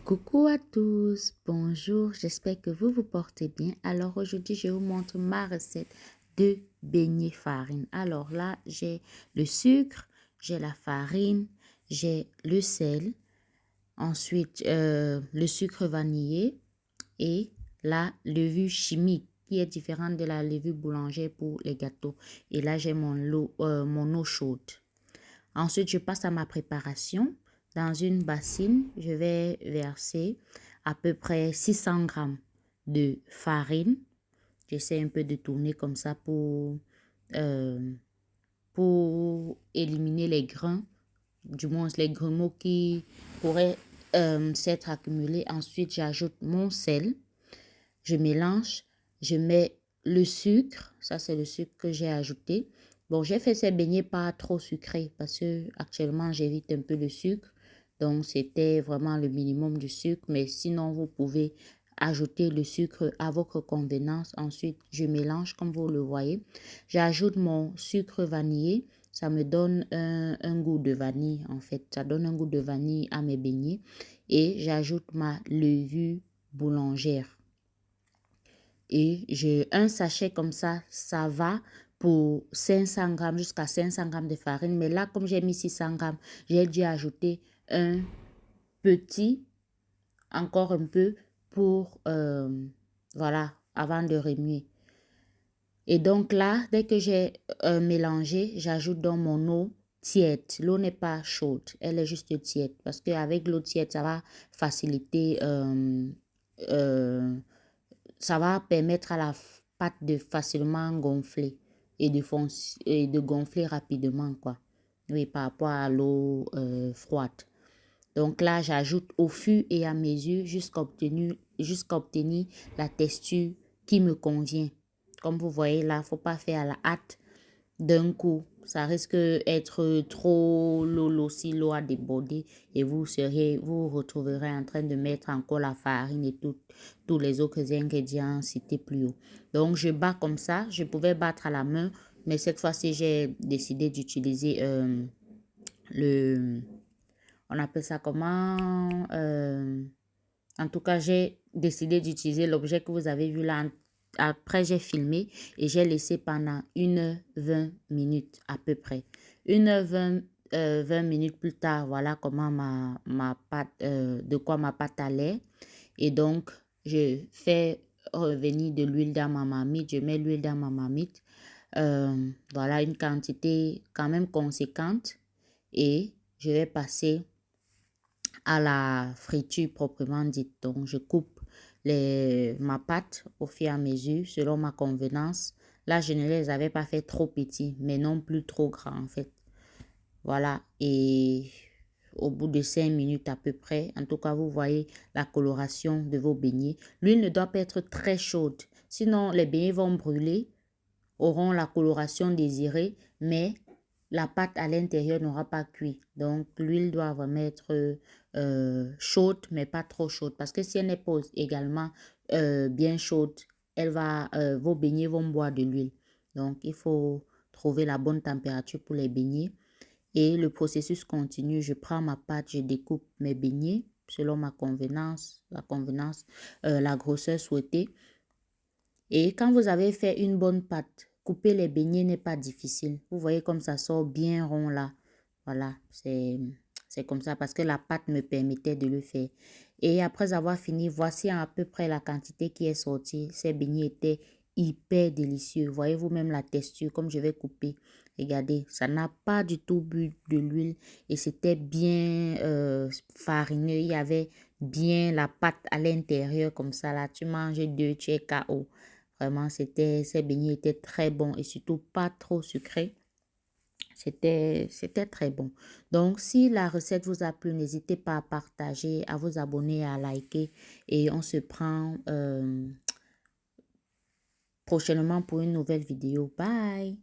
Coucou à tous, bonjour, j'espère que vous vous portez bien. Alors aujourd'hui, je vous montre ma recette de beignets farine. Alors là, j'ai le sucre, j'ai la farine, j'ai le sel, ensuite le sucre vanillé et la levure chimique qui est différente de la levure boulanger pour les gâteaux. Et là, j'ai mon eau chaude. Ensuite, je passe à ma préparation. Dans une bassine, je vais verser à peu près 600 g de farine. J'essaie un peu de tourner comme ça pour éliminer les grains, du moins les grumeaux qui pourraient s'être accumulés. Ensuite, j'ajoute mon sel. Je mélange. Je mets le sucre. Ça, c'est le sucre que j'ai ajouté. Bon, j'ai fait ces beignets pas trop sucrés parce que actuellement, j'évite un peu le sucre. Donc, c'était vraiment le minimum du sucre. Mais sinon, vous pouvez ajouter le sucre à votre convenance. Ensuite, je mélange comme vous le voyez. J'ajoute mon sucre vanillé. Ça me donne un goût de vanille en fait. Ça donne un goût de vanille à mes beignets. Et j'ajoute ma levure boulangère. Et un sachet comme ça va pour 500 g jusqu'à 500 g de farine. Mais là, comme j'ai mis 600 g, j'ai dû ajouter un petit, encore un peu, pour, voilà, avant de remuer. Et donc là, dès que j'ai mélangé, j'ajoute dans mon eau tiède. L'eau n'est pas chaude, elle est juste tiède. Parce qu'avec l'eau tiède, ça va faciliter ça va permettre à la pâte de facilement gonfler et de gonfler rapidement, quoi. Oui, par rapport à l'eau froide. Donc là, j'ajoute au fur et à mesure jusqu'à obtenir la texture qui me convient. Comme vous voyez là, il ne faut pas faire à la hâte d'un coup. Ça risque d'être trop lolo si l'eau a débordé et vous vous retrouverez en train de mettre encore la farine et tous les autres ingrédients cités plus haut. Donc, je bats comme ça. Je pouvais battre à la main, mais cette fois-ci, j'ai décidé d'utiliser on appelle ça comment? En tout cas, j'ai décidé d'utiliser l'objet que vous avez vu là. Après, j'ai filmé et j'ai laissé pendant 1h20 minutes à peu près. 1h20 minutes plus tard, voilà comment ma pâte, de quoi ma pâte allait. Et donc, je fais revenir de l'huile dans ma marmite. Je mets l'huile dans ma marmite. Voilà, une quantité quand même conséquente. Et je vais passer à la friture proprement dite. Donc, je coupe ma pâte au fur et à mesure selon ma convenance. Là, je ne les avais pas fait trop petits, mais non plus trop grands en fait. Voilà, et au bout de 5 minutes à peu près, en tout cas, vous voyez la coloration de vos beignets. L'huile ne doit pas être très chaude, sinon les beignets vont brûler, auront la coloration désirée, mais la pâte à l'intérieur n'aura pas cuit. Donc, l'huile doit vraiment être chaude, mais pas trop chaude. Parce que si elle n'est pas également bien chaude, vos beignets vont boire de l'huile. Donc, il faut trouver la bonne température pour les beignets. Et le processus continue. Je prends ma pâte, je découpe mes beignets selon ma convenance, la grosseur souhaitée. Et quand vous avez fait une bonne pâte, couper les beignets n'est pas difficile. Vous voyez comme ça sort bien rond là. Voilà, c'est comme ça parce que la pâte me permettait de le faire. Et après avoir fini, voici à peu près la quantité qui est sortie. Ces beignets étaient hyper délicieux. Voyez-vous même la texture comme je vais couper. Regardez, ça n'a pas du tout bu de l'huile et c'était bien farineux. Il y avait bien la pâte à l'intérieur comme ça là. Tu manges deux, tu es KO. Vraiment, ces beignets étaient très bons et surtout pas trop sucrés. C'était très bon. Donc, si la recette vous a plu, n'hésitez pas à partager, à vous abonner, à liker. Et on se prend prochainement pour une nouvelle vidéo. Bye!